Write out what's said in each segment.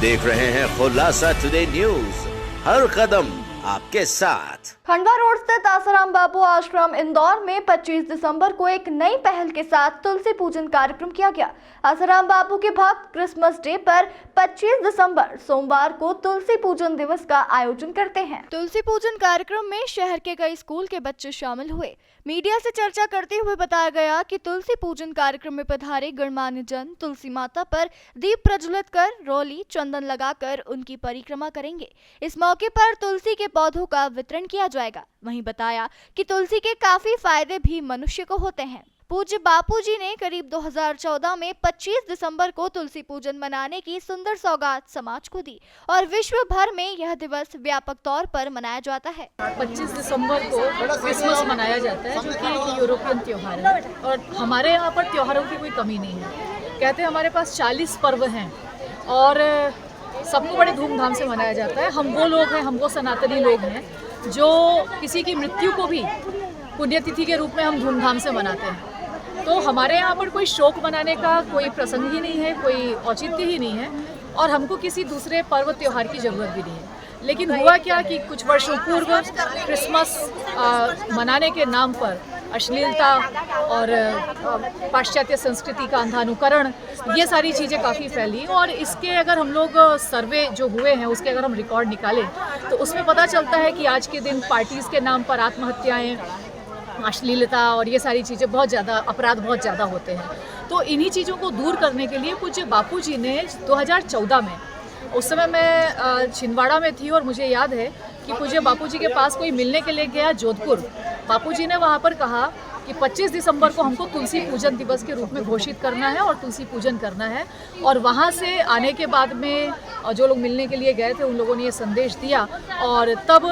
देख रहे हैं खुलासा टुडे न्यूज, हर कदम आपके साथ। खंडवा रोड स्थित आसाराम बापू आश्रम इंदौर में 25 दिसंबर को एक नई पहल के साथ तुलसी पूजन कार्यक्रम किया गया। आसाराम बापू के भक्त क्रिसमस डे पर 25 दिसंबर सोमवार को तुलसी पूजन दिवस का आयोजन करते हैं। तुलसी पूजन कार्यक्रम में शहर के कई स्कूल के बच्चे शामिल हुए। मीडिया से चर्चा करते हुए बताया गया कि तुलसी पूजन कार्यक्रम में पधारे गणमान्य जन तुलसी माता पर दीप प्रज्वलित कर रोली चंदन लगाकर उनकी परिक्रमा करेंगे। इस मौके पर तुलसी के पौधों का वितरण किया जाएगा। वहीं बताया कि तुलसी के काफी फायदे भी मनुष्य को होते हैं। पूज्य बापूजी ने करीब 2014 में 25 दिसंबर को तुलसी पूजन मनाने की सुंदर सौगात समाज को दी और विश्व भर में यह दिवस व्यापक तौर पर मनाया जाता है। 25 दिसंबर को क्रिसमस मनाया जाता है, जो कि एक यूरोपियन त्यौहार है और हमारे यहाँ पर त्योहारों की कोई कमी नहीं है। कहते हैं हमारे पास 40 पर्व हैं और सबको बड़े धूमधाम से मनाया जाता है। हम वो लोग हैं, हम वो सनातनी लोग हैं जो किसी की मृत्यु को भी पुण्यतिथि के रूप में हम धूमधाम से मनाते हैं। तो हमारे यहाँ पर कोई शोक मनाने का कोई प्रसंग ही नहीं है, कोई औचित्य ही नहीं है और हमको किसी दूसरे पर्व त्योहार की ज़रूरत भी नहीं है। लेकिन हुआ क्या कि कुछ वर्षों पूर्व क्रिसमस मनाने के नाम पर अश्लीलता और पाश्चात्य संस्कृति का अंधानुकरण, ये सारी चीज़ें काफ़ी फैली और इसके अगर हम लोग सर्वे जो हुए हैं उसके अगर हम रिकॉर्ड निकालें तो उसमें पता चलता है कि आज के दिन पार्टीज़ के नाम पर आत्महत्याएँ, अश्लीलता और ये सारी चीज़ें बहुत ज़्यादा, अपराध बहुत ज़्यादा होते हैं। तो इन्हीं चीज़ों को दूर करने के लिए पूज्य बापूजी ने 2014 में, उस समय मैं छिंदवाड़ा में थी और मुझे याद है कि पूज्य बापूजी के पास कोई मिलने के लिए गया जोधपुर। बापूजी ने वहाँ पर कहा कि 25 दिसंबर को हमको तुलसी पूजन दिवस के रूप में घोषित करना है और तुलसी पूजन करना है। और वहाँ से आने के बाद में जो लोग मिलने के लिए गए थे उन लोगों ने ये संदेश दिया और तब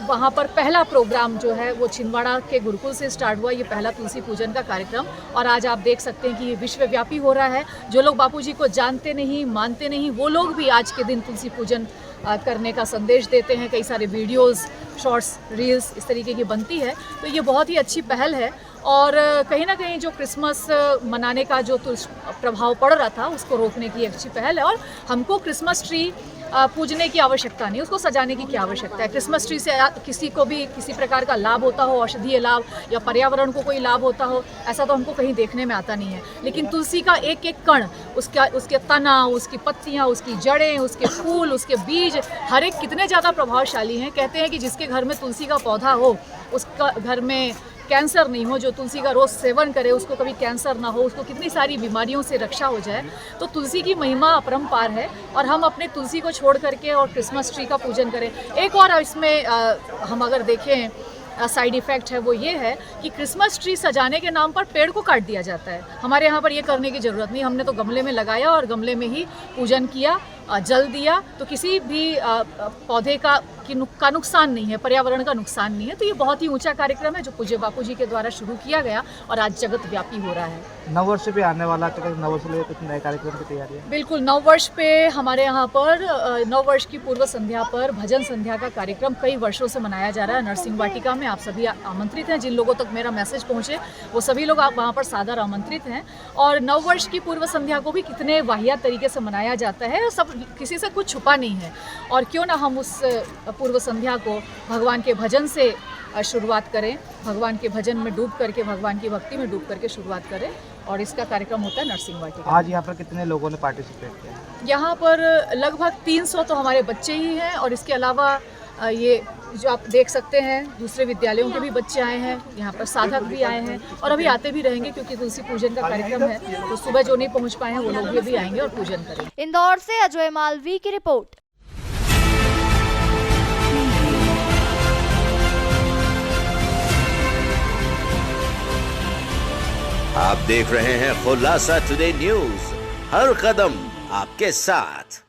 वहाँ पर पहला प्रोग्राम जो है वो छिंदवाड़ा के गुरुकुल से स्टार्ट हुआ, ये पहला तुलसी पूजन का कार्यक्रम। और आज आप देख सकते हैं कि ये विश्वव्यापी हो रहा है। जो लोग बापूजी को जानते नहीं, मानते नहीं, वो लोग भी आज के दिन तुलसी पूजन करने का संदेश देते हैं। कई सारे वीडियोस, शॉर्ट्स, रील्स इस तरीके की बनती है। तो ये बहुत ही अच्छी पहल है और कहीं ना कहीं जो क्रिसमस मनाने का जो प्रभाव पड़ रहा था उसको रोकने की अच्छी पहल है। और हमको क्रिसमस ट्री पूजने की आवश्यकता नहीं, उसको सजाने की क्या आवश्यकता है। क्रिसमस ट्री से किसी को भी किसी प्रकार का लाभ होता हो, औषधीय लाभ या पर्यावरण को कोई लाभ होता हो, ऐसा तो हमको कहीं देखने में आता नहीं है। लेकिन तुलसी का एक एक कण, उसके तना, उसकी पत्तियाँ, उसकी जड़ें, उसके फूल, उसके बीज, हर एक कितने ज़्यादा प्रभावशाली हैं। कहते हैं कि जिसके घर में तुलसी का पौधा हो उसका घर में कैंसर नहीं हो, जो तुलसी का रोज़ सेवन करे उसको कभी कैंसर ना हो, उसको कितनी सारी बीमारियों से रक्षा हो जाए। तो तुलसी की महिमा अपरंपार है और हम अपने तुलसी को छोड़ करके और क्रिसमस ट्री का पूजन करें। एक और इसमें हम अगर देखें साइड इफ़ेक्ट है वो ये है कि क्रिसमस ट्री सजाने के नाम पर पेड़ को काट दिया जाता है। हमारे यहाँ पर ये करने की ज़रूरत नहीं, हमने तो गमले में लगाया और गमले में ही पूजन किया, जल दिया। तो किसी भी पौधे का नुकसान नहीं है, पर्यावरण का नुकसान नहीं है। तो ये बहुत ही ऊंचा कार्यक्रम है जो पूज्य बापूजी के द्वारा शुरू किया गया और आज जगत व्यापी हो रहा है। नववर्ष पे आने वाला, तो नववर्ष के लिए कुछ नए कार्यक्रम की तैयारी है? बिल्कुल, नववर्ष पे हमारे यहाँ पर नववर्ष की पूर्व संध्या पर भजन संध्या का कार्यक्रम कई वर्षों से मनाया जा रहा है नरसिंह वाटिका में। आप सभी आमंत्रित हैं, जिन लोगों तक मेरा मैसेज पहुँचे वो सभी लोग आप वहाँ पर सादर आमंत्रित हैं। और नववर्ष की पूर्व संध्या को भी कितने वाहियात तरीके से मनाया जाता है, सब किसी से कुछ छुपा नहीं है। और क्यों ना हम उस पूर्व संध्या को भगवान के भजन से शुरुआत करें, भगवान के भजन में डूब करके, भगवान की भक्ति में डूब करके शुरुआत करें। और इसका कार्यक्रम होता है नरसिंह वाटिका। आज यहाँ पर कितने लोगों ने पार्टिसिपेट किया? यहाँ पर लगभग 300 तो हमारे बच्चे ही हैं और इसके अलावा ये जो आप देख सकते हैं दूसरे विद्यालयों के भी बच्चे आए हैं, यहाँ पर साधक भी आए हैं और अभी आते भी रहेंगे क्योंकि तुलसी पूजन का कार्यक्रम है। तो सुबह जो नहीं पहुँच पाए हैं वो लोग भी अभी आएंगे और पूजन करेंगे। इंदौर से अजय मालवी की रिपोर्ट। आप देख रहे हैं खुलासा टुडे न्यूज, हर कदम आपके साथ।